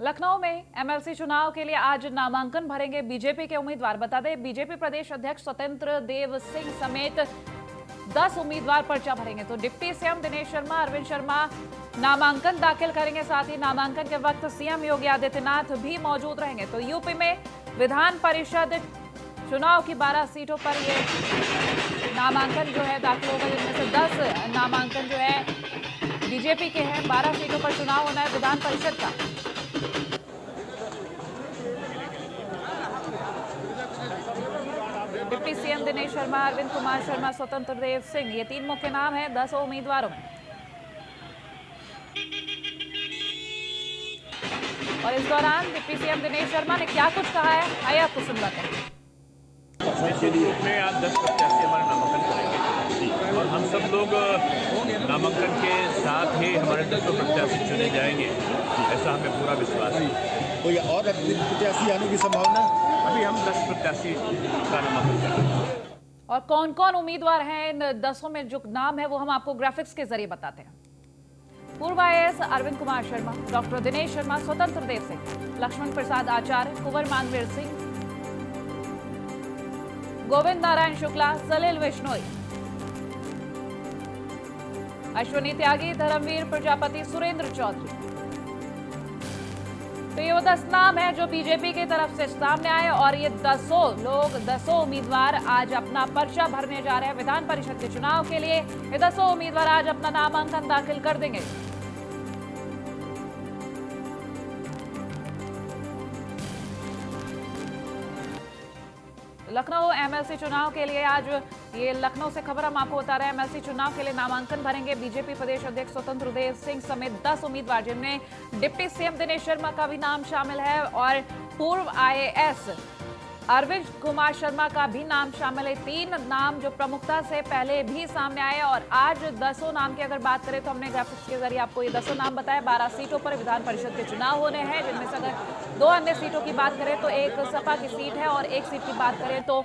लखनऊ में एमएलसी चुनाव के लिए आज नामांकन भरेंगे बीजेपी के उम्मीदवार। बता दें, बीजेपी प्रदेश अध्यक्ष स्वतंत्र देव सिंह समेत 10 उम्मीदवार पर्चा भरेंगे। तो डिप्टी सीएम दिनेश शर्मा, अरविंद शर्मा नामांकन दाखिल करेंगे। साथ ही नामांकन के वक्त सीएम योगी आदित्यनाथ भी मौजूद रहेंगे। तो यूपी में विधान परिषद चुनाव की 12 सीटों पर ये नामांकन जो है दाखिल होगा, जिनमें से 10 नामांकन जो है बीजेपी के हैं। 12 सीटों पर चुनाव होना है विधान परिषद का। डिप्टी सीएम दिनेश शर्मा, अरविंद कुमार शर्मा, स्वतंत्र देव सिंह, ये 3 मुख्य नाम हैं 10 उम्मीदवारों में। और इस दौरान डिप्टी सीएम दिनेश शर्मा ने क्या कुछ कहा है, आइए आपको सुनवाते हैं। निश्चित रूप में आज 10 प्रत्याशी हमारा नामांकन करेंगे और हम सब लोग नामांकन के साथ ही हमारे 10 प्रत्याशी चुने जाएंगे, ऐसा हमें पूरा विश्वास है। कोई और प्रत्याशी आने की संभावना? अभी हम 10 प्रत्याशी का नामांकन करेंगे। और कौन कौन उम्मीदवार हैं इन 10 में जो नाम है वो हम आपको ग्राफिक्स के जरिए बताते हैं। पूर्व आईएएस अरविंद कुमार शर्मा, डॉक्टर दिनेश शर्मा, स्वतंत्र देव सिंह, लक्ष्मण प्रसाद आचार्य, कुंवर मानवीर सिंह, गोविंद नारायण शुक्ला, सलिल बिश्नोई, अश्वनी त्यागी, धर्मवीर प्रजापति, सुरेंद्र चौधरी। तो ये वो 10 नाम है जो बीजेपी की तरफ से सामने आए और ये 10 उम्मीदवार आज अपना पर्चा भरने जा रहे हैं विधान परिषद के चुनाव के लिए। ये 10 उम्मीदवार आज अपना नामांकन दाखिल कर देंगे। लखनऊ एमएलसी चुनाव के लिए आज ये लखनऊ से खबर हम आपको बता रहे हैं। एमएलसी चुनाव के लिए नामांकन भरेंगे बीजेपी प्रदेश अध्यक्ष स्वतंत्र देव सिंह समेत 10 उम्मीदवार, जिनमें डिप्टी सीएम दिनेश शर्मा का भी नाम शामिल है और पूर्व आईएएस अरविंद कुमार शर्मा का भी नाम शामिल है। 3 नाम जो प्रमुखता से पहले भी सामने आए और आज 10 नाम की अगर बात करें तो हमने ग्राफिक्स के जरिए आपको ये 10 नाम बताया। 12 सीटों पर विधान परिषद के चुनाव होने हैं, जिनमें से अगर 2 अन्य सीटों की बात करें तो एक सपा की सीट है और एक सीट की बात करें तो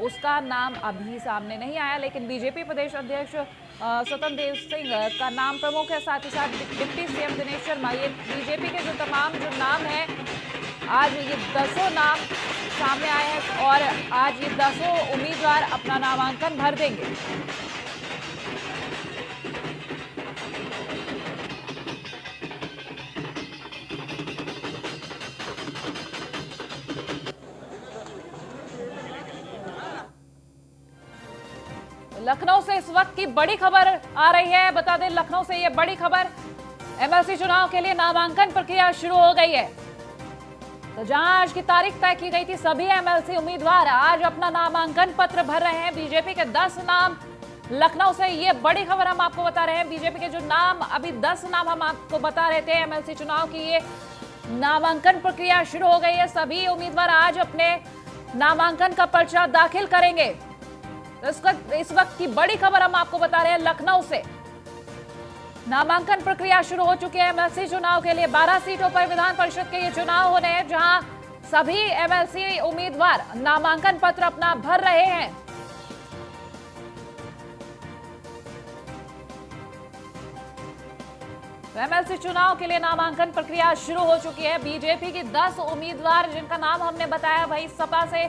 उसका नाम अभी सामने नहीं आया। लेकिन बीजेपी प्रदेश अध्यक्ष स्वतंत्र देव सिंह का नाम प्रमुख है, साथ ही साथ डिप्टी सीएम दिनेश शर्मा। ये बीजेपी के जो तमाम जो नाम है, आज ये 10 नाम सामने आए हैं और आज ये 10 उम्मीदवार अपना नामांकन भर देंगे। लखनऊ से इस वक्त की बड़ी खबर आ रही है। बता दें, लखनऊ से ये बड़ी खबर, एमएलसी चुनाव के लिए नामांकन प्रक्रिया शुरू हो गई है। तो जहां आज की तारीख तय की गई थी, सभी एमएलसी उम्मीदवार आज अपना नामांकन पत्र भर रहे हैं। बीजेपी के 10 नाम, लखनऊ से ये बड़ी खबर हम आपको बता रहे हैं। बीजेपी के जो नाम, अभी 10 नाम हम आपको बता रहे थे एमएलसी चुनाव की, ये नामांकन प्रक्रिया शुरू हो गई है। सभी उम्मीदवार आज अपने नामांकन का पर्चा दाखिल करेंगे। इस वक्त की बड़ी खबर हम आपको बता रहे हैं लखनऊ से। नामांकन प्रक्रिया शुरू हो चुकी है एमएलसी चुनाव के लिए। 12 सीटों पर विधान परिषद के ये चुनाव होने हैं, जहां सभी एमएलसी उम्मीदवार नामांकन पत्र अपना भर रहे हैं। एमएलसी चुनाव के लिए नामांकन प्रक्रिया शुरू हो चुकी है। बीजेपी की 10 उम्मीदवार जिनका नाम हमने बताया, वही सपा से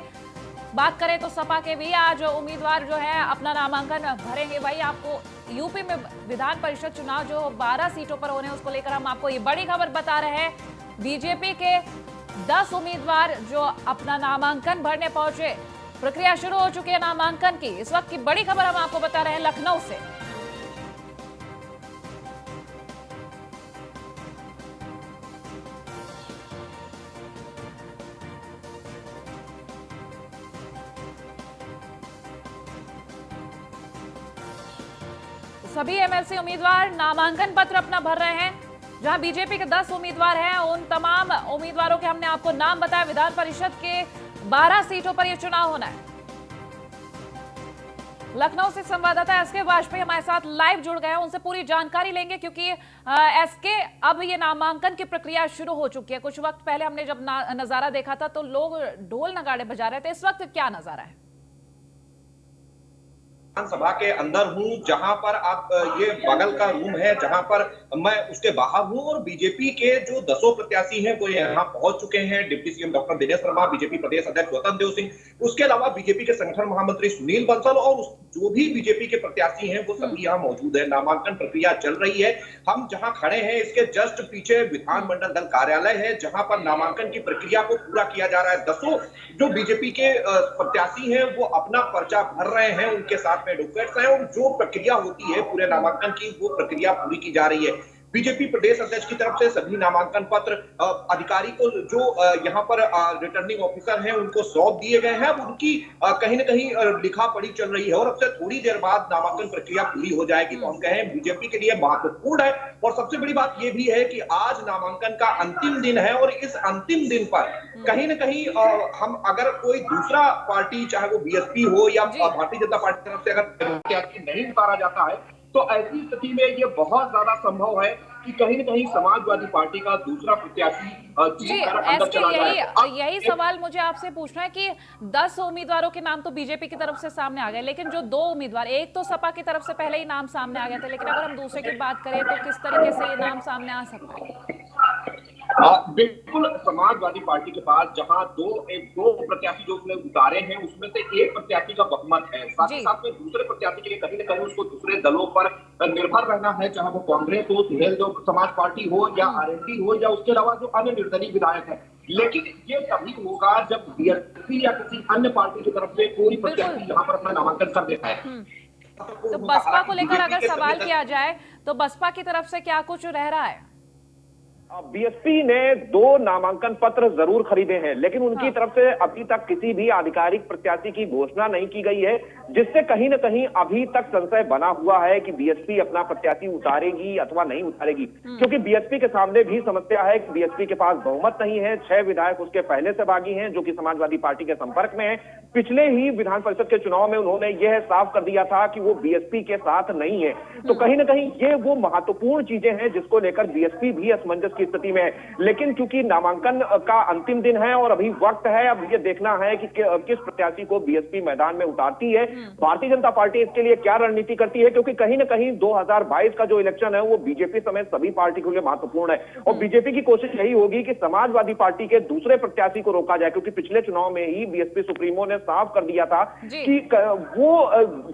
बात करें तो सपा के भी आज उम्मीदवार जो है अपना नामांकन भरेंगे। वही आपको यूपी में विधान परिषद चुनाव जो 12 सीटों पर होने, उसको लेकर हम आपको ये बड़ी खबर बता रहे हैं। बीजेपी के 10 उम्मीदवार जो अपना नामांकन भरने पहुंचे, प्रक्रिया शुरू हो चुकी है नामांकन की। इस वक्त की बड़ी खबर हम आपको बता रहे हैं लखनऊ से। सभी एमएलसी उम्मीदवार नामांकन पत्र अपना भर रहे हैं। जहां बीजेपी के 10 उम्मीदवार हैं, उन तमाम उम्मीदवारों के हमने आपको नाम बताया। विधान परिषद के 12 सीटों पर यह चुनाव होना है। लखनऊ से संवाददाता एसके वाजपेयी हमारे साथ लाइव जुड़ गए हैं, उनसे पूरी जानकारी लेंगे, क्योंकि एसके अब ये नामांकन की प्रक्रिया शुरू हो चुकी है। कुछ वक्त पहले हमने जब नजारा देखा था तो लोग ढोल नगाड़े बजा रहे थे, इस वक्त क्या नजारा है? विधानसभा के अंदर हूं, जहां पर आप ये बगल का रूम है जहां पर मैं उसके बाहर हूं, और बीजेपी के जो 10 प्रत्याशी हैं वो यहां पहुंच चुके हैं। Deputy CM doctor Dinesh Sharma, BJP प्रदेश अध्यक्ष स्वतंत्र देव सिंह, उसके अलावा बीजेपी के संगठन महामंत्री सुनील बंसल और जो भी बीजेपी के प्रत्याशी हैं वो सभी यहाँ मौजूद है। नामांकन प्रक्रिया चल रही है। हम जहां खड़े हैं इसके जस्ट पीछे विधानमंडल दल कार्यालय है, जहां पर नामांकन की प्रक्रिया को पूरा किया जा रहा है। 10 जो बीजेपी के प्रत्याशी हैं वो अपना पर्चा भर रहे हैं, उनके साथ में एडवोकेट्स हैं, और जो प्रक्रिया होती है पूरे नामांकन की वो प्रक्रिया पूरी की जा रही है। बीजेपी प्रदेश अध्यक्ष की तरफ से सभी नामांकन पत्र अधिकारी को जो यहाँ पर रिटर्निंग ऑफिसर हैं उनको सौंप दिए गए हैं। उनकी कहीं ना कहीं लिखा पढ़ी चल रही है और अब से थोड़ी देर बाद नामांकन प्रक्रिया पूरी हो जाएगी। तो हम कहें बीजेपी के लिए महत्वपूर्ण है। और सबसे बड़ी बात यह भी है कि आज नामांकन का अंतिम दिन है, और इस अंतिम दिन पर कहीं ना कहीं हम अगर कोई दूसरा पार्टी, चाहे वो बीएसपी हो या भारतीय जनता पार्टी की तरफ से अगर प्रत्याशी नहीं उतारा जाता है, तो ऐसी स्थिति में ये बहुत ज्यादा संभव है कि कहीं न कहीं समाजवादी पार्टी का दूसरा प्रत्याशी जीत कर अंदर चला जाए। यही सवाल मुझे आपसे पूछना है कि 10 उम्मीदवारों के नाम तो बीजेपी की तरफ से सामने आ गए, लेकिन जो 2 उम्मीदवार, एक तो सपा की तरफ से पहले ही नाम सामने आ गया था, लेकिन अगर हम दूसरे की बात करें तो किस तरीके से ये नाम सामने आ सकता है? बिल्कुल, समाजवादी पार्टी के पास जहां दो प्रत्याशी जो उसने उतारे हैं उसमें से एक प्रत्याशी का बहुमत है। साथ ही साथ में दूसरे प्रत्याशी के लिए कहीं न कहीं उसको दूसरे दलों पर निर्भर रहना है, चाहे वो कांग्रेस हो, सुहेल जो समाज पार्टी हो, या आरएलडी हो, या उसके अलावा जो अन्य निर्दलीय विधायक है। लेकिन ये तभी होगा जब बीएसपी या किसी अन्य पार्टी की तरफ से कोई प्रत्याशी यहाँ पर अपना नामांकन कर देता है। तो बसपा को लेकर अगर सवाल किया जाए तो बसपा की तरफ से क्या कुछ रह रहा है? बीएसपी ने 2 नामांकन पत्र जरूर खरीदे हैं, लेकिन उनकी तरफ से अभी तक किसी भी आधिकारिक प्रत्याशी की घोषणा नहीं की गई है, जिससे कहीं न कहीं अभी तक संशय बना हुआ है कि बीएसपी अपना प्रत्याशी उतारेगी अथवा नहीं उतारेगी। क्योंकि बीएसपी के सामने भी समस्या है कि बीएसपी के पास बहुमत नहीं है। 6 विधायक उसके पहले से बागी हैं जो कि समाजवादी पार्टी के संपर्क में है। पिछले ही विधान परिषद के चुनाव में उन्होंने यह साफ कर दिया था कि वो बीएसपी के साथ नहीं है। तो कहीं ना कहीं ये वो महत्वपूर्ण चीजें हैं जिसको लेकर बीएसपी भी असमंजस की स्थिति में है। लेकिन चूंकि नामांकन का अंतिम दिन है और अभी वक्त है, अब ये देखना है कि किस प्रत्याशी को बीएसपी मैदान में उतारती है। भारतीय जनता पार्टी इसके लिए क्या रणनीति करती है, क्योंकि कहीं ना कहीं 2022 का जो इलेक्शन है वो बीजेपी समेत सभी पार्टी के लिए महत्वपूर्ण है। और बीजेपी की कोशिश यही होगी कि समाजवादी पार्टी के दूसरे प्रत्याशी को रोका जाए, क्योंकि पिछले चुनाव में ही बीएसपी सुप्रीमो ने साफ कर दिया था कि वो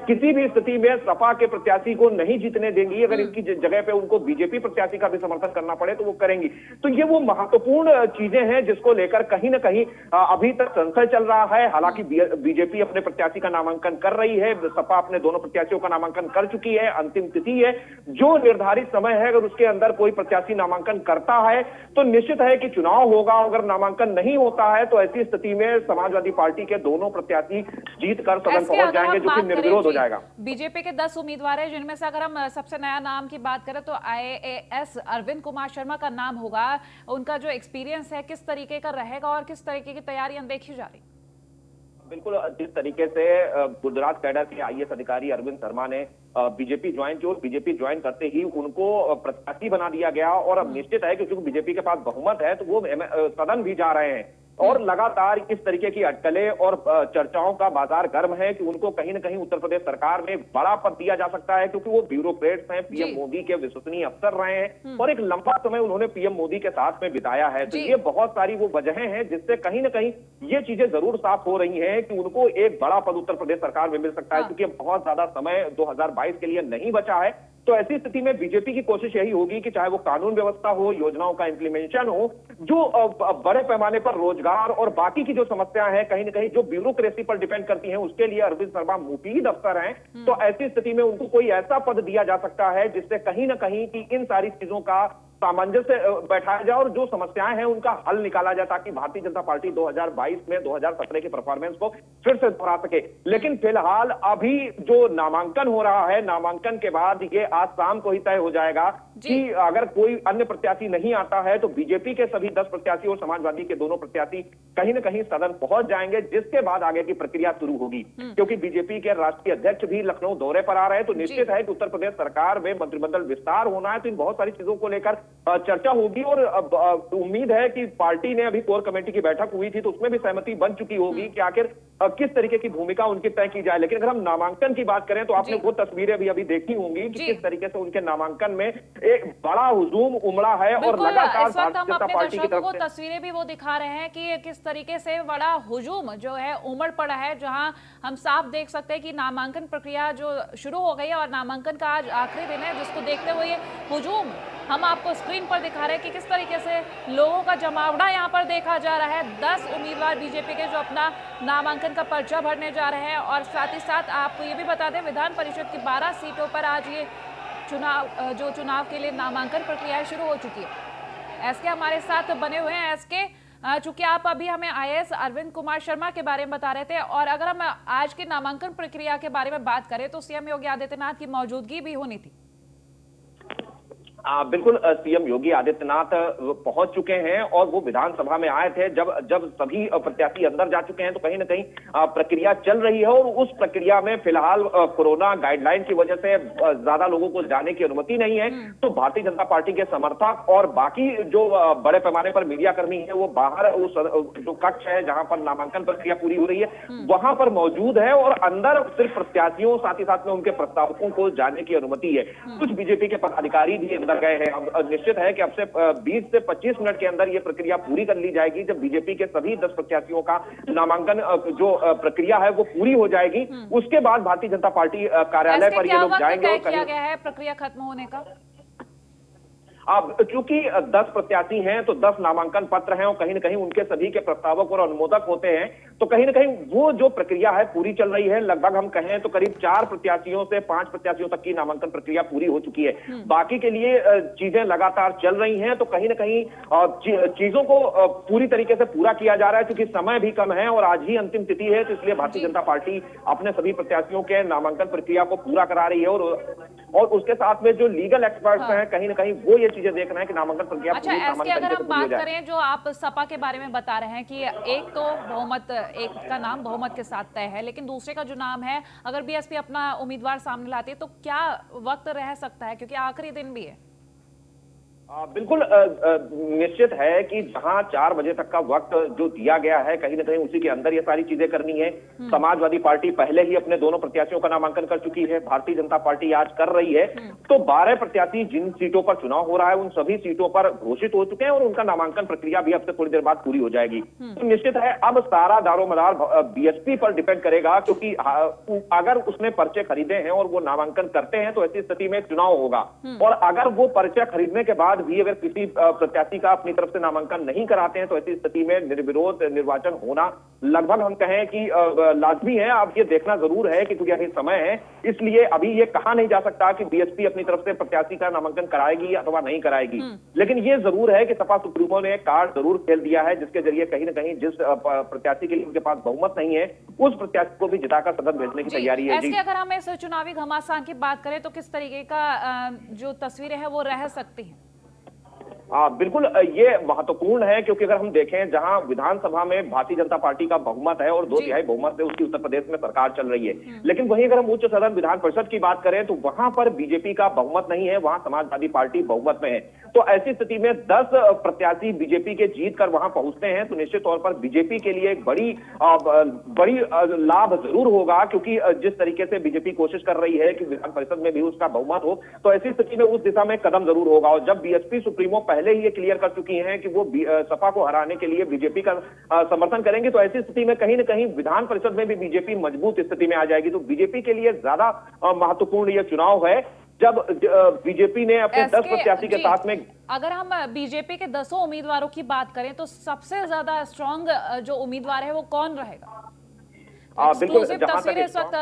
किसी भी स्थिति में सपा के प्रत्याशी को नहीं जीतने देंगी। अगर इनकी जगह पे उनको बीजेपी प्रत्याशी का भी समर्थन करना पड़े तो वो करेंगी। तो ये वो महत्वपूर्ण चीजें हैं जिसको लेकर कहीं ना कहीं अभी तक संशय चल रहा है। हालांकि बीजेपी अपने प्रत्याशी का नामांकन कर रही है, सपा अपने दोनों प्रत्याशियों का नामांकन कर चुकी है। अंतिम तिथि है, जो निर्धारित समय है, अगर उसके अंदर कोई प्रत्याशी नामांकन करता है तो निश्चित है कि चुनाव होगा। अगर नामांकन नहीं होता है तो ऐसी स्थिति में समाजवादी पार्टी के दोनों प्रत्याशी जीत कर सदन पहुंच जाएंगे, जो कि निर्विरोध हो जाएगा। बीजेपी के 10 उम्मीदवार हैं, जिनमें से अगर हम सबसे नया नाम की बात करें तो आईएएस अरविंद कुमार शर्मा का नाम होगा। उनका जो एक्सपीरियंस है किस तरीके का रहेगा और किस तरीके की तैयारियां देखी जा रही? बिल्कुल, जिस तरीके से गुजरात कैडर के आईएएस अधिकारी अरविंद शर्मा ने बीजेपी ज्वाइन की और बीजेपी ज्वाइन करते ही उनको प्रत्याशी बना दिया गया। और अब निश्चित है कि क्योंकि बीजेपी के पास बहुमत है तो वो सदन भी जा रहे हैं। और लगातार इस तरीके की अटकलें और चर्चाओं का बाजार गर्म है कि उनको कहीं ना कहीं उत्तर प्रदेश सरकार में बड़ा पद दिया जा सकता है, क्योंकि वो ब्यूरोक्रेट्स हैं, पीएम मोदी के विश्वसनीय अफसर रहे हैं और एक लंबा समय उन्होंने पीएम मोदी के साथ में बिताया है। तो ये बहुत सारी वो वजहें हैं जिससे कहीं ना कहीं ये चीजें जरूर साफ हो रही हैं कि उनको एक बड़ा पद उत्तर प्रदेश सरकार में मिल सकता है, क्योंकि बहुत ज्यादा समय 2022 के लिए नहीं बचा है। तो ऐसी स्थिति में बीजेपी की कोशिश यही होगी कि चाहे वो कानून व्यवस्था हो, योजनाओं का इंप्लीमेंटेशन हो, जो बड़े पैमाने पर रोजगार और बाकी की जो समस्याएं हैं कहीं ना कहीं जो ब्यूरोक्रेसी पर डिपेंड करती हैं, उसके लिए अरविंद शर्मा मुफीद अफसर हैं। तो ऐसी स्थिति में उनको कोई ऐसा पद दिया जा सकता है जिससे कहीं ना कहीं की इन सारी चीजों का सामंजस्य बैठाया जाए और जो समस्याएं हैं उनका हल निकाला जाए, ताकि भारतीय जनता पार्टी 2022 में 2017 के परफॉर्मेंस को फिर से दोहरा सके। लेकिन फिलहाल अभी जो नामांकन हो रहा है, नामांकन के बाद ये आज शाम को ही तय हो जाएगा कि अगर कोई अन्य प्रत्याशी नहीं आता है तो बीजेपी के सभी 10 प्रत्याशी और समाजवादी के दोनों प्रत्याशी कहीं न कहीं सदन पहुंच जाएंगे, जिसके बाद आगे की प्रक्रिया शुरू होगी। क्योंकि बीजेपी के राष्ट्रीय अध्यक्ष भी लखनऊ दौरे पर आ रहे हैं, तो निश्चित है कि उत्तर प्रदेश सरकार में मंत्रिमंडल विस्तार होना है, तो इन बहुत सारी चीजों को लेकर चर्चा होगी। और उम्मीद है कि पार्टी ने अभी कोर कमेटी की बैठक हुई थी तो उसमें भी सहमति बन चुकी होगी कि आखिर किस तरीके की भूमिका उनकी तय की जाए। लेकिन अगर हम नामांकन की बात करें तो आपने वो तस्वीरें भी अभी देखी होंगी कि किस तरीके से उनके नामांकन में एक बड़ा हुजूम उमड़ा है। और लगातार इस वक्त हम अपने पार्टी की दर्शकों को तरफ से तस्वीरें भी वो दिखा रहे हैं कि किस तरीके से बड़ा हुजूम जो है उमड़ पड़ा है, जहां हम साफ देख सकते हैं कि नामांकन प्रक्रिया जो शुरू हो गई है और नामांकन का आज आखिरी दिन है, जिसको देखते हुए ये हुजूम हम आपको स्क्रीन पर दिखा रहे हैं कि किस तरीके से लोगों का जमावड़ा यहाँ पर देखा जा रहा है। 10 उम्मीदवार बीजेपी के जो अपना नामांकन का पर्चा भरने जा रहे हैं। और साथ ही साथ आपको ये भी बता दें, विधान परिषद की 12 सीटों पर आज ये चुनाव के लिए नामांकन प्रक्रिया शुरू हो चुकी है। एसके हमारे साथ बने हुए हैं। एसके, चूंकि आप अभी हमें आईएएस अरविंद कुमार शर्मा के बारे में बता रहे थे, और अगर हम आज की नामांकन प्रक्रिया के बारे में बात करें तो सीएम योगी आदित्यनाथ की मौजूदगी भी होनी थी। बिल्कुल, सीएम योगी आदित्यनाथ पहुंच चुके हैं और वो विधानसभा में आए थे जब सभी प्रत्याशी अंदर जा चुके हैं, तो कहीं ना कहीं प्रक्रिया चल रही है। और उस प्रक्रिया में फिलहाल कोरोना गाइडलाइन की वजह से ज्यादा लोगों को जाने की अनुमति नहीं है, तो भारतीय जनता पार्टी के समर्थक और बाकी जो बड़े पैमाने पर मीडिया कर्मी है वो बाहर उस जो कक्ष है जहां पर नामांकन प्रक्रिया पूरी हो रही है वहां पर मौजूद है। और अंदर सिर्फ प्रत्याशियों साथ ही साथ में उनके प्रस्तावकों को जाने की अनुमति है। कुछ बीजेपी के पदाधिकारी भी अंदर गए हैं। अब निश्चित है कि अब से 20 से 25 मिनट के अंदर ये प्रक्रिया पूरी कर ली जाएगी, जब बीजेपी के सभी 10 प्रत्याशियों का नामांकन जो प्रक्रिया है वो पूरी हो जाएगी। उसके बाद भारतीय जनता पार्टी कार्यालय पर ये लोग जाएंगे। और किया गया है प्रक्रिया खत्म होने का? अब चूंकि 10 प्रत्याशी हैं तो 10 नामांकन पत्र हैं और कहीं ना कहीं उनके सभी के प्रस्तावक और अनुमोदक होते हैं, तो कहीं ना कहीं वो जो प्रक्रिया है पूरी चल रही है। लगभग हम कहें तो करीब 4 प्रत्याशियों से 5 प्रत्याशियों तक की नामांकन प्रक्रिया पूरी हो चुकी है। बाकी के लिए चीजें लगातार चल रही हैं, तो कहीं ना कहीं चीजों को पूरी तरीके से पूरा किया जा रहा है। क्योंकि समय भी कम है और आज ही अंतिम तिथि है, तो इसलिए भारतीय जनता पार्टी अपने सभी प्रत्याशियों के नामांकन प्रक्रिया को पूरा करा रही है। और उसके साथ में जो लीगल एक्सपर्ट्स हैं कहीं ना कहीं वो ये चीजें देख रहे हैं कि नामांकन प्रक्रिया अच्छा, ऐसे अगर हम बात करें जो आप सपा के बारे में बता रहे हैं कि एक तो बहुमत, एक का नाम बहुमत के साथ तय है, लेकिन दूसरे का जो नाम है अगर बीएसपी अपना उम्मीदवार सामने लाती है तो क्या वक्त रह सकता है, क्योंकि आखिरी दिन भी है? बिल्कुल निश्चित है कि जहां 4 बजे तक का वक्त जो दिया गया है कहीं ना कहीं उसी के अंदर ये सारी चीजें करनी है। समाजवादी पार्टी पहले ही अपने दोनों प्रत्याशियों का नामांकन कर चुकी है, भारतीय जनता पार्टी आज कर रही है। तो 12 प्रत्याशी जिन सीटों पर चुनाव हो रहा है उन सभी सीटों पर घोषित हो चुके हैं और उनका नामांकन प्रक्रिया भी अब से थोड़ी देर बाद पूरी हो जाएगी। तो निश्चित है अब सारा दारोमदार बीएसपी पर डिपेंड करेगा, क्योंकि अगर उसने पर्चे खरीदे हैं और वो नामांकन करते हैं तो ऐसी स्थिति में चुनाव होगा। और अगर वो पर्चे खरीदने के बाद भी अगर किसी प्रत्याशी का अपनी तरफ से नामांकन नहीं कराते हैं तो ऐसी स्थिति में निर्विरोध निर्वाचन होना लगभग हम कहें कि लाजमी है। अब ये देखना जरूर है कि क्योंकि अभी समय है, इसलिए अभी ये कहा नहीं जा सकता कि बीएसपी अपनी तरफ से प्रत्याशी का नामांकन कराएगी अथवा नहीं कराएगी। लेकिन ये जरूर है कि सपा सुप्रीमो ने कार्ड जरूर खेल दिया है, जिसके जरिए कहीं ना कहीं जिस प्रत्याशी के लिए उनके पास बहुमत नहीं है उस प्रत्याशी को भी जिताकर सदन भेजने की तैयारी है। अगर हम इस चुनावी घमासान की बात करें तो किस तरीके का जो तस्वीरें हैं वो रह सकती हैं? बिल्कुल ये महत्वपूर्ण है, क्योंकि अगर हम देखें जहां विधानसभा में भारतीय जनता पार्टी का बहुमत है और 2/3 बहुमत से उसकी उत्तर प्रदेश में सरकार चल रही है, लेकिन वहीं अगर हम उच्च सदन विधान परिषद की बात करें तो वहां पर बीजेपी का बहुमत नहीं है, वहां समाजवादी पार्टी बहुमत में है। तो ऐसी स्थिति में 10 प्रत्याशी बीजेपी के जीत कर वहां पहुंचते हैं तो निश्चित तौर पर बीजेपी के लिए एक बड़ी लाभ जरूर होगा, क्योंकि जिस तरीके से बीजेपी कोशिश कर रही है कि विधान परिषद में भी उसका बहुमत हो, तो ऐसी स्थिति में उस दिशा में कदम जरूर होगा। और जब बीएसपी सुप्रीमो पहले ही ये क्लियर कर चुकी हैं कि वो सपा को हराने के लिए बीजेपी का समर्थन करेंगे, तो ऐसी स्थिति में कहीं ना कहीं विधान परिषद में भी बीजेपी मजबूत स्थिति में आ जाएगी। तो बीजेपी के लिए ज्यादा महत्वपूर्ण यह चुनाव है जब बीजेपी ने अपने 10 प्रत्याशी के साथ में। अगर हम बीजेपी के 10 उम्मीदवारों की बात करें तो सबसे ज्यादा स्ट्रॉन्ग जो उम्मीदवार है वो कौन रहेगा? एक्सक्लूसिव तस्वीरें इस वक्त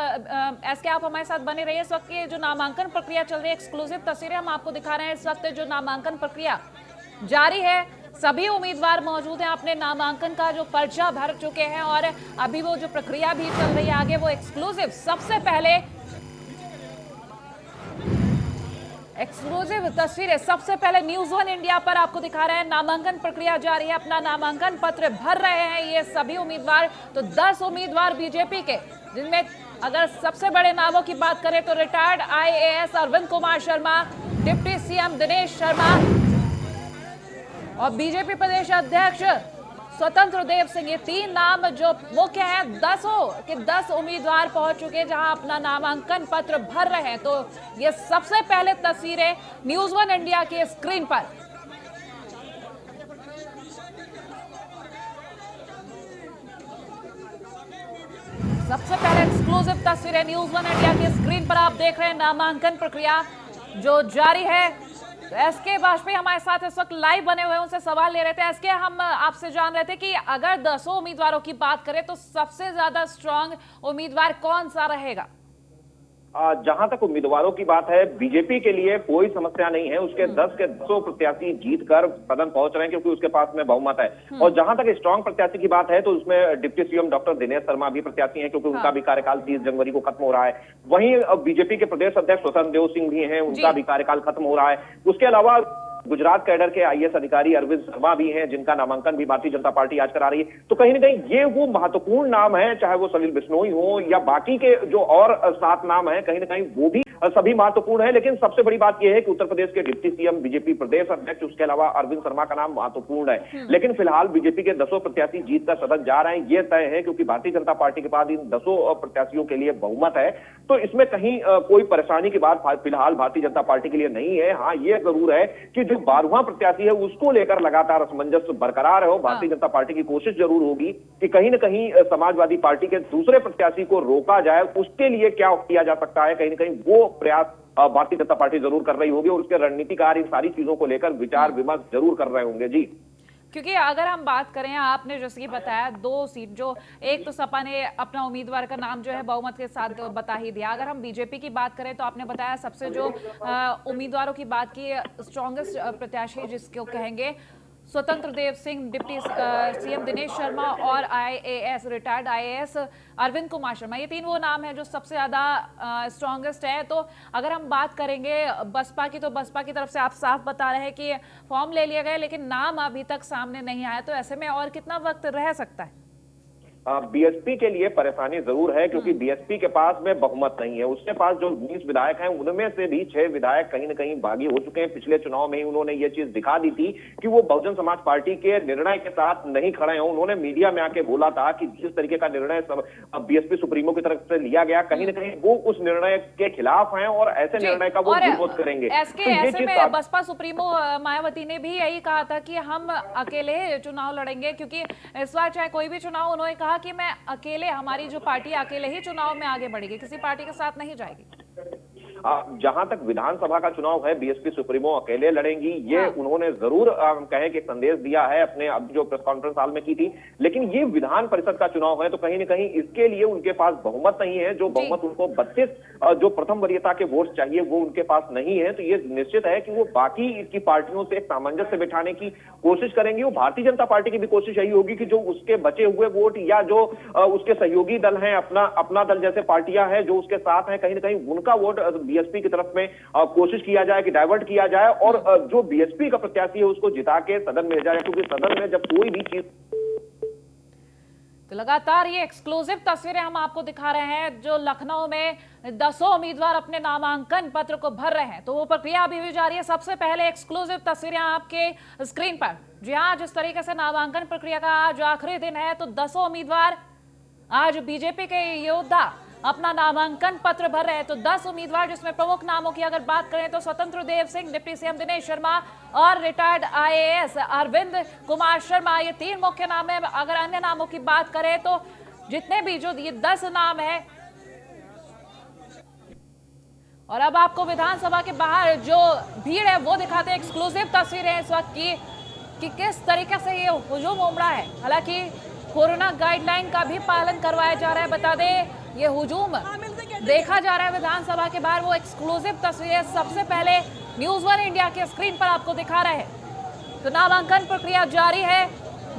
एसके आप हमारे साथ बने रहिए। इस वक्त ये जो नामांकन प्रक्रिया चल रही है, एक्सक्लूसिव तस्वीरें हम आपको दिखा रहे हैं। इस वक्त जो नामांकन प्रक्रिया जारी है, सभी उम्मीदवार मौजूद हैं, अपने नामांकन का जो पर्चा भर चुके हैं और अभी वो जो प्रक्रिया भी चल रही है आगे वो एक्सक्लूसिव। सबसे पहले एक्सक्लूसिव तस्वीरें सबसे पहले न्यूज़ वन इंडिया पर आपको दिखा रहे हैं। नामांकन प्रक्रिया जारी है, अपना नामांकन पत्र भर रहे हैं ये सभी उम्मीदवार। तो 10 उम्मीदवार बीजेपी के, जिनमें अगर सबसे बड़े नामों की बात करें तो retired IAS Arvind Kumar Sharma, deputy CM Dinesh Sharma और बीजेपी प्रदेश अध्यक्ष स्वतंत्र देव सिंह, ये 3 नाम जो मुख्य हैं। 10 उम्मीदवार पहुंच चुके हैं जहां अपना नामांकन पत्र भर रहे हैं। तो ये सबसे पहले तस्वीरें न्यूज़ वन इंडिया के स्क्रीन पर। सबसे पहले एक्सक्लूसिव तस्वीरें न्यूज़ वन इंडिया की स्क्रीन पर आप देख रहे हैं। नामांकन प्रक्रिया जो जारी है। तो SK वाजपेयी हमारे साथ इस वक्त लाइव बने हुए हैं, उनसे सवाल ले रहे थे। SK, हम आपसे जान रहे थे कि अगर 10 उम्मीदवारों की बात करें तो सबसे ज्यादा स्ट्रांग उम्मीदवार कौन सा रहेगा? जहां तक उम्मीदवारों की बात है, बीजेपी के लिए कोई समस्या नहीं है। उसके 10 के 10 प्रत्याशी जीतकर सदन पहुंच रहे हैं क्योंकि उसके पास में बहुमत है। और जहां तक स्ट्रांग प्रत्याशी की बात है तो उसमें deputy CM doctor Dinesh Sharma भी प्रत्याशी हैं क्योंकि उनका भी कार्यकाल 30 जनवरी को खत्म हो रहा है। वहीं बीजेपी के प्रदेश अध्यक्ष स्वतंत्र देव सिंह भी हैं, उनका भी कार्यकाल खत्म हो रहा है। उसके अलावा गुजरात कैडर के IAS अधिकारी अरविंद शर्मा भी हैं, जिनका नामांकन भी भारतीय जनता पार्टी आज करा रही है। तो कहीं ना कहीं ये वो महत्वपूर्ण नाम है, चाहे वो सलील बिश्नोई हो या बाकी के जो और 7 नाम है, कहीं ना कहीं वो भी सभी महत्वपूर्ण है। लेकिन सबसे बड़ी बात यह है कि उत्तर प्रदेश के डिप्टी CM बीजेपी प्रदेश अध्यक्ष, उसके अलावा अरविंद शर्मा का नाम महत्वपूर्ण है। लेकिन फिलहाल बीजेपी के 10 प्रत्याशी जीतकर सदन जा रहे हैं, यह तय है क्योंकि भारतीय जनता पार्टी के पास इन 10 प्रत्याशियों के लिए बहुमत है। तो इसमें कहीं कोई परेशानी की बात फिलहाल भारतीय जनता पार्टी के लिए नहीं है। हाँ, यह जरूर है कि जो 12वां प्रत्याशी है उसको लेकर लगातार असमंजस बरकरार है। भारतीय जनता पार्टी की कोशिश जरूर होगी कि कहीं ना कहीं समाजवादी पार्टी के दूसरे प्रत्याशी को रोका जाए। उसके लिए क्या किया जा सकता है, कहीं ना कहीं वो प्रयास भारतीय जनता पार्टी जरूर कर रही होगी और उसके रणनीतिकार इन सारी चीजों को लेकर विचार विमर्श जरूर कर रहे होंगे। जी, क्योंकि अगर हम बात करें, आपने जैसे कि बताया 2 सीट, जो एक तो सपा ने अपना उम्मीदवार का नाम जो है बहुमत के साथ बता ही दिया। अगर हम बीजेपी की बात करें तो आपने बताया सबसे जो उम्मीदवारों की बात की, स्ट्रॉन्गेस्ट प्रत्याशी जिसको कहेंगे स्वतंत्र देव सिंह, डिप्टी CM दिनेश शर्मा और IAS रिटायर्ड IAS अरविंद कुमार शर्मा, ये 3 वो नाम है जो सबसे ज्यादा स्ट्रॉन्गेस्ट है। तो अगर हम बात करेंगे बसपा की, तो बसपा की तरफ से आप साफ बता रहे हैं कि फॉर्म ले लिया गया लेकिन नाम अभी तक सामने नहीं आया। तो ऐसे में और कितना वक्त रह सकता है? BSP के लिए परेशानी जरूर है क्योंकि BSP के पास में बहुमत नहीं है। उसके पास जो 20 विधायक हैं उनमें से भी 6 विधायक कहीं ना कहीं बागी हो चुके हैं। पिछले चुनाव में ही उन्होंने ये चीज दिखा दी थी कि वो बहुजन समाज पार्टी के निर्णय के साथ नहीं खड़े हैं। उन्होंने मीडिया में आके बोला था कि जिस तरीके का निर्णय BSP सुप्रीमो की तरफ से लिया गया, कहीं ना कहीं वो उस निर्णय के खिलाफ हैं और ऐसे निर्णय का वो विरोध करेंगे। ऐसे में बसपा सुप्रीमो मायावती ने भी यही कहा था कि हम अकेले चुनाव लड़ेंगे, क्योंकि इस बार चाहे कोई भी चुनाव, उन्होंने कहा कि मैं अकेले, हमारी जो पार्टी अकेले ही चुनाव में आगे बढ़ेगी, किसी पार्टी के साथ नहीं जाएगी। जहां तक विधानसभा का चुनाव है, BSP सुप्रीमो अकेले लड़ेंगी, ये उन्होंने जरूर कहे कि संदेश दिया है अपने अब जो प्रेस कॉन्फ्रेंस हाल में की थी। लेकिन ये विधान परिषद का चुनाव है तो कहीं ना कहीं इसके लिए उनके पास बहुमत नहीं है। जो बहुमत उनको 32 जो प्रथम वरीयता के वोट चाहिए वो उनके पास नहीं है। तो ये निश्चित है कि वो बाकी इसकी पार्टियों से एक सामंजस्य बिठाने की कोशिश करेंगी। वो भारतीय जनता पार्टी की भी कोशिश यही होगी कि जो उसके बचे हुए वोट या जो उसके सहयोगी दल हैं, अपना दल जैसे पार्टियां हैं जो उसके साथ हैं, कहीं ना कहीं उनका वोट BSP की तरफ में कोशिश किया जाए कि डाइवर्ट किया जाए और जो BSP का प्रत्याशी है उसको जिता के सदन में जाए। क्योंकि सदन में जब कोई भी चीज, तो लगातार ये एक्सक्लूसिव तस्वीरें हम आपको दिखा रहे हैं जो लखनऊ में 10 उम्मीदवार अपने नामांकन पत्र को भर रहे हैं। तो वो प्रक्रिया अभी भी जारी है। सबसे पहले एक्सक्लूसिव तस्वीरें आपके स्क्रीन पर। जी हाँ, जिस तरीके से नामांकन प्रक्रिया का आज आखिरी दिन है तो 10 उम्मीदवार आज बीजेपी के योद्धा अपना नामांकन पत्र भर रहे हैं। तो 10 उम्मीदवार, जिसमें प्रमुख नामों की अगर बात करें तो स्वतंत्र देव सिंह, डिप्टी CM दिनेश शर्मा और रिटायर्ड IAS अरविंद कुमार शर्मा, ये 3 मुख्य नाम है। अगर अन्य नामों की बात करें तो जितने भी जो ये 10 नाम है। और अब आपको विधानसभा के बाहर जो भीड़ है वो दिखाते हैं। एक्सक्लूसिव तस्वीरें इस वक्त की कि किस तरीके से ये हुजूम उमड़ा है। हालांकि कोरोना गाइडलाइन का भी पालन करवाया जा रहा है। बता दें, ये हुजूम देखा जा रहा है विधानसभा के बाहर। वो एक्सक्लूसिव तस्वीरें सबसे पहले न्यूज़ वन इंडिया के स्क्रीन पर आपको दिखा रहे हैं। तो नामांकन प्रक्रिया जारी है।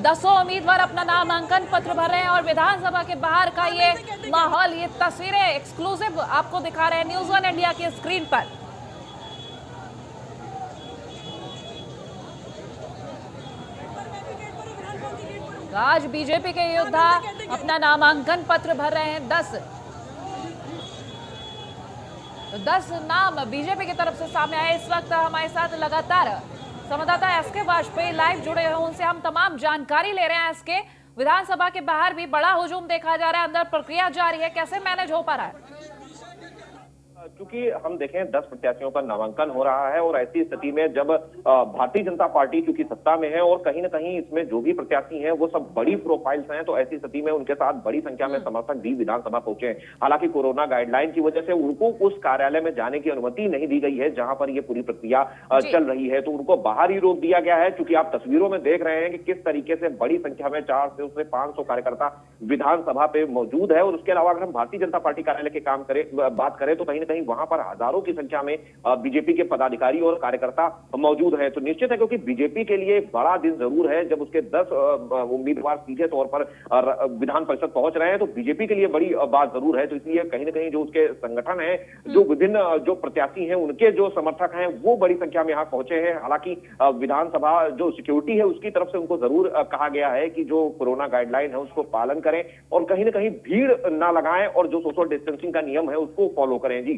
10 उम्मीदवार अपना नामांकन पत्र भर रहे हैं और विधानसभा के बाहर का ये माहौल, ये तस्वीरें एक्सक्लूसिव आपको दिखा रहे हैं न्यूज़ वन इंडिया के स्क्रीन पर। आज बीजेपी के योद्धा अपना नामांकन पत्र भर रहे हैं 10। तो 10 नाम बीजेपी की तरफ से सामने आए। इस वक्त हमारे साथ लगातार संवाददाता एसके वाजपेयी लाइव जुड़े हैं, उनसे हम तमाम जानकारी ले रहे हैं। एसके, विधानसभा के बाहर भी बड़ा हुजूम देखा जा रहा है, अंदर प्रक्रिया जारी है, कैसे मैनेज हो पा रहा है? क्योंकि हम देखें 10 प्रत्याशियों का नामांकन हो रहा है और ऐसी स्थिति में जब भारतीय जनता पार्टी चूंकि सत्ता में है और कहीं ना कहीं इसमें जो भी प्रत्याशी हैं वो सब बड़ी प्रोफाइल्स हैं, तो ऐसी स्थिति में उनके साथ बड़ी संख्या में समर्थक भी विधानसभा पहुंचे हैं। हालांकि कोरोना गाइडलाइन की वजह से उनको उस कार्यालय में जाने की अनुमति नहीं दी गई है जहां पर ये पूरी प्रक्रिया चल रही है, तो उनको बाहर ही रोक दिया गया है। क्योंकि आप तस्वीरों में देख रहे हैं कि किस तरीके से बड़ी संख्या में 400 से 500 कार्यकर्ता विधानसभा पे मौजूद है। और उसके अलावा अगर हम भारतीय जनता पार्टी कार्यालय के बात करें तो कहीं ना कहीं वहां पर हजारों की संख्या में बीजेपी के पदाधिकारी और कार्यकर्ता मौजूद है। तो निश्चित है क्योंकि बीजेपी के लिए बड़ा दिन जरूर है जब उसके 10 उम्मीदवार सीधे तौर पर विधान परिषद पहुंच रहे हैं, तो बीजेपी के लिए बड़ी बात जरूर है। तो इसलिए कहीं ना कहीं जो उसके संगठन है, जो विभिन्न जो प्रत्याशी हैं, उनके जो समर्थक हैं वो बड़ी संख्या में यहाँ पहुंचे हैं। हालांकि विधानसभा जो सिक्योरिटी है उसकी तरफ से उनको जरूर कहा गया है कि जो कोरोना गाइडलाइन है उसको पालन करें और कहीं ना कहीं भीड़ ना लगाएं और जो सोशल डिस्टेंसिंग का नियम है उसको फॉलो करें। जी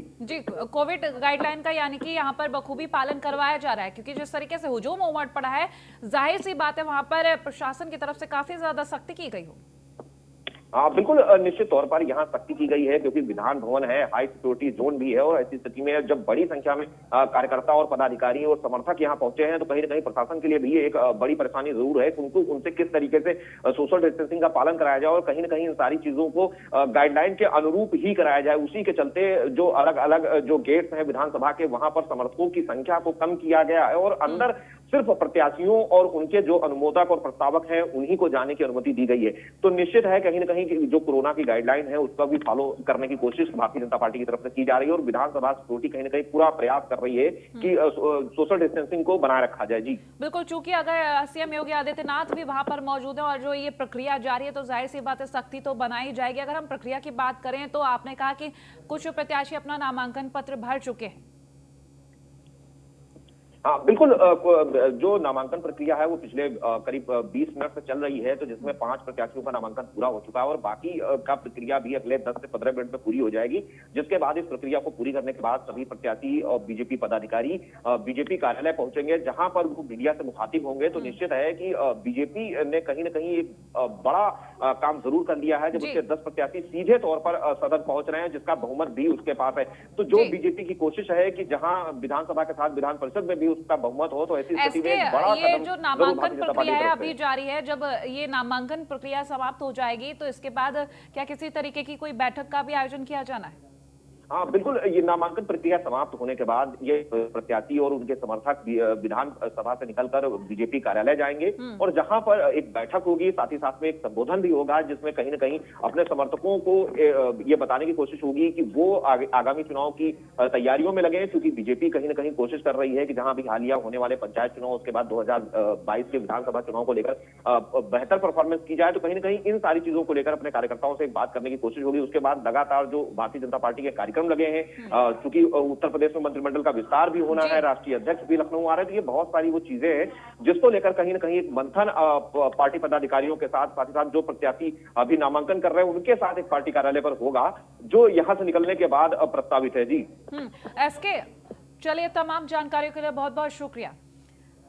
कोविड गाइडलाइन का यानी कि यहाँ पर बखूबी पालन करवाया जा रहा है, क्योंकि जिस तरीके से हुजूम उमड़ पड़ा है, जाहिर सी बात है वहां पर प्रशासन की तरफ से काफी ज्यादा सख्ती की गई हो। हाँ बिल्कुल, निश्चित तौर पर यहाँ सख्ती की गई है क्योंकि विधान भवन है, हाई सिक्योरिटी जोन भी है और ऐसी स्थिति में जब बड़ी संख्या में कार्यकर्ता और पदाधिकारी और समर्थक यहाँ पहुंचे हैं तो कहीं ना कहीं प्रशासन के लिए भी एक बड़ी परेशानी जरूर है कि उनसे किस तरीके से सोशल डिस्टेंसिंग का पालन कराया जाए और कहीं ना कहीं इन सारी चीजों को गाइडलाइन के अनुरूप ही कराया जाए। उसी के चलते जो अलग अलग जो गेट्स हैं विधानसभा के, वहां पर समर्थकों की संख्या को कम किया गया है और अंदर सिर्फ प्रत्याशियों और उनके जो अनुमोदक और प्रस्तावक हैं उन्हीं को जाने की अनुमति दी गई है। तो निश्चित है कहीं ना कहीं जो कोरोना की गाइडलाइन है उसका भी फॉलो करने की कोशिश भारतीय जनता पार्टी की तरफ से की जा रही है और विधानसभा सिक्योरिटी कहीं ना कहीं पूरा प्रयास कर रही है कि सोशल डिस्टेंसिंग को बनाए रखा जाए। जी बिल्कुल, चूंकि अगर सीएम योगी आदित्यनाथ भी वहां पर मौजूद है और जो ये प्रक्रिया जारी है तो जाहिर सी बात है सख्ती तो बनाई जाएगी। अगर हम प्रक्रिया की बात करें तो आपने कहा कि कुछ प्रत्याशी अपना नामांकन पत्र भर चुके हैं। हाँ बिल्कुल, जो नामांकन प्रक्रिया है वो पिछले करीब 20 मिनट से चल रही है, तो जिसमें 5 प्रत्याशियों का नामांकन पूरा हो चुका है और बाकी का प्रक्रिया भी अगले 10 से 15 मिनट में पूरी हो जाएगी। जिसके बाद इस प्रक्रिया को पूरी करने के बाद सभी प्रत्याशी और बीजेपी पदाधिकारी बीजेपी कार्यालय पहुंचेंगे जहां पर वो मीडिया से मुखातिब होंगे। तो निश्चित है कि बीजेपी ने कहीं ना कहीं एक बड़ा काम जरूर कर लिया है जब उसके 10 प्रत्याशी सीधे तौर पर सदन पहुंच रहे हैं, जिसका बहुमत भी उसके पास है। तो जो बीजेपी की कोशिश है कि जहां विधानसभा के साथ विधान परिषद में भी उसका बहुमत हो, तो ऐसी स्थिति में बड़ा ये जो नामांकन प्रक्रिया है अभी जारी है, जब ये नामांकन प्रक्रिया समाप्त हो जाएगी तो इसके बाद क्या किसी तरीके की कोई बैठक का भी आयोजन किया जाना है? हाँ बिल्कुल, ये नामांकन प्रक्रिया समाप्त होने के बाद ये प्रत्याशी और उनके समर्थक विधान सभा से निकलकर बीजेपी कार्यालय जाएंगे और जहां पर एक बैठक होगी, साथ ही साथ में एक संबोधन भी होगा जिसमें कहीं ना कहीं अपने समर्थकों को ये बताने की कोशिश होगी कि वो आगामी चुनाव की तैयारियों में लगे, क्योंकि बीजेपी कहीं ना कहीं कोशिश कर रही है कि जहां भी हालिया होने वाले पंचायत चुनाव, उसके बाद 2022 के विधानसभा चुनाव को लेकर बेहतर परफॉर्मेंस की जाए। तो कहीं ना कहीं इन सारी चीजों को लेकर अपने कार्यकर्ताओं से बात करने की कोशिश होगी। उसके बाद लगातार जो भारतीय जनता पार्टी के कार्यक्रम लगे हैं, क्योंकि उत्तर प्रदेश में मंत्रिमंडल का विस्तार भी होना है, राष्ट्रीय अध्यक्ष भी लखनऊ आ रहे हैं, तो ये बहुत सारी वो चीजें हैं जिसको लेकर कहीं ना कहीं एक मंथन पार्टी पदाधिकारियों के साथ ही साथ जो प्रत्याशी अभी नामांकन कर रहे हैं उनके साथ एक पार्टी कार्यालय पर होगा, जो यहां से निकलने के बाद प्रस्तावित है। जी एसके, चलिए तमाम जानकारियों के लिए बहुत बहुत शुक्रिया।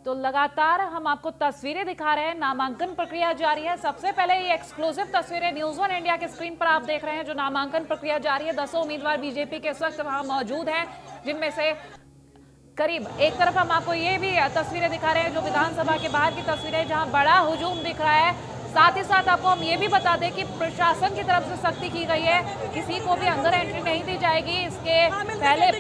तो लगातार हम आपको तस्वीरें दिखा रहे हैं, नामांकन प्रक्रिया जारी है। सबसे पहले ये एक्सक्लूसिव तस्वीरें न्यूज़ 1 इंडिया के स्क्रीन पर आप देख रहे हैं, जो नामांकन प्रक्रिया जारी है। 10 उम्मीदवार बीजेपी के इस वक्त वहां मौजूद हैं, जिनमें से करीब एक तरफ हम आपको ये भी तस्वीरें दिखा रहे हैं जो विधानसभा के बाहर की तस्वीरें, जहां बड़ा हुजूम दिख रहा है। साथ ही साथ आपको हम ये भी बता दें कि प्रशासन की तरफ से सख्ती की गई है, किसी को भी अंदर एंट्री नहीं दी जाएगी। इसके पहले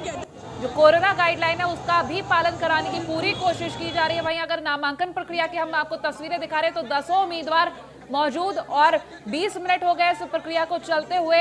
जो कोरोना गाइडलाइन है उसका भी पालन कराने की पूरी कोशिश की जा रही है। वहीं अगर नामांकन प्रक्रिया की हम आपको तस्वीरें दिखा रहे हैं तो 10 उम्मीदवार मौजूद और 20 मिनट हो गए इस प्रक्रिया को चलते हुए।